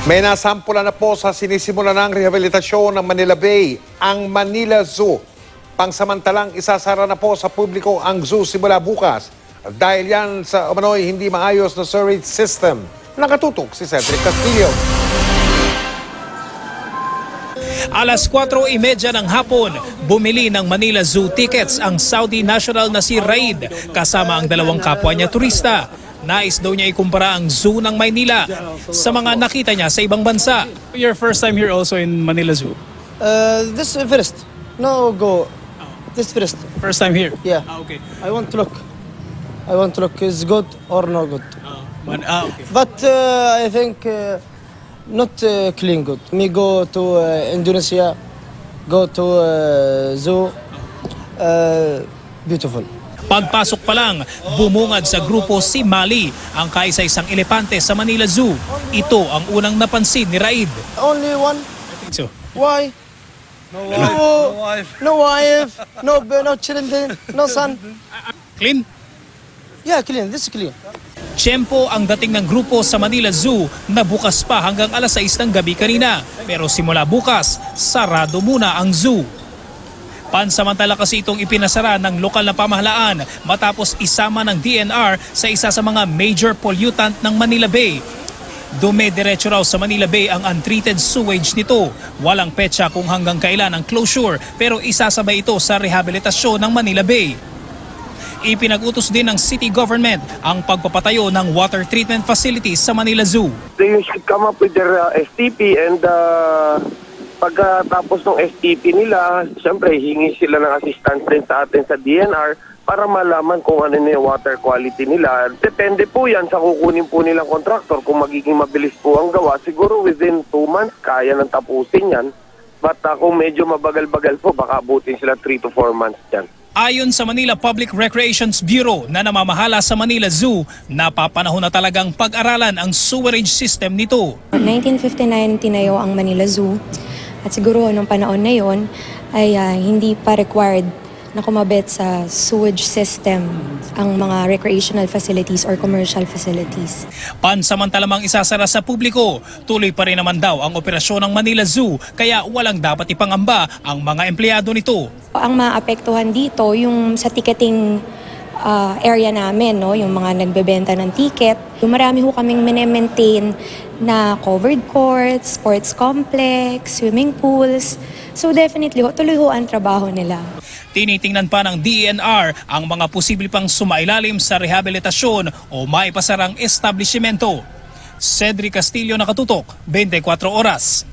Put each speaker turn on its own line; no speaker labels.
May nasampula na po sa sinisimula ng rehabilitasyon ng Manila Bay, ang Manila Zoo. Pangsamantalang isasara na po sa publiko ang zoo simula bukas. Dahil yan sa umano'y hindi maayos na sewerage system. Nakatutok si Cedric Castillo.
Alas 4:30 ng hapon, bumili ng Manila Zoo tickets ang Saudi national na si Raid kasama ang dalawang kapwa niya turista. Nais daw niya ikumpara ang zoo ng Maynila sa mga nakita niya sa ibang bansa.
Your first time here also in Manila Zoo?
This first. No go. This first.
First time here?
Yeah.
Okay.
I want to look. I want to look is good or no good.
Okay.
But I think not clean good. Me go to Indonesia, go to zoo. Beautiful.
Pagpasok pa lang, bumungad sa grupo si Mali, ang kaisa-isang elepante sa Manila Zoo. Ito ang unang napansin ni Raid.
Only one.
I think so.
Why? No wife. No children. No son.
Clean?
Yeah, clean. This is clean.
Tiyempo ang dating ng grupo sa Manila Zoo na bukas pa hanggang alas 6 ng gabi kanina. Pero simula bukas, sarado muna ang zoo. Pansamantala kasi itong ipinasara ng lokal na pamahalaan matapos isama ng DNR sa isa sa mga major pollutant ng Manila Bay. Dume-diretso raw sa Manila Bay ang untreated sewage nito. Walang petsa kung hanggang kailan ang closure pero isasabay ito sa rehabilitasyon ng Manila Bay. Ipinag-utos din ng city government ang pagpapatayo ng water treatment facilities sa Manila Zoo.
They should come up with their STP and pagkatapos ng STP nila, siyempre hingi sila ng assistance din sa atin sa DNR para malaman kung ano na yung water quality nila. Depende po yan sa kukunin po nilang contractor kung magiging mabilis po ang gawa. Siguro within 2 months kaya nang tapusin yan. But kung medyo mabagal-bagal po, baka abutin sila 3 to 4 months yan.
Ayon sa Manila Public Recreations Bureau na namamahala sa Manila Zoo, napapanahon na talagang pag-aralan ang sewerage system nito.
1959 tinayo ang Manila Zoo at siguro nung panahon na yon ay hindi pa required na kumabit sa sewage system ang mga recreational facilities or commercial facilities.
Pansamantalamang isasara sa publiko, tuloy pa rin naman daw ang operasyon ng Manila Zoo kaya walang dapat ipangamba ang mga empleyado nito.
Ang maapektuhan dito yung sa ticketing area namin, no, yung mga nagbebenta ng ticket. Yung marami ho kaming maintain na covered courts, sports complex, swimming pools. So definitely tuloy ho ang trabaho nila.
Tinitingnan pa ng DNR ang mga posible pang sumailalim sa rehabilitasyon o maipasarang establishmento. Cedric Castillo, Nakatutok, 24 Oras.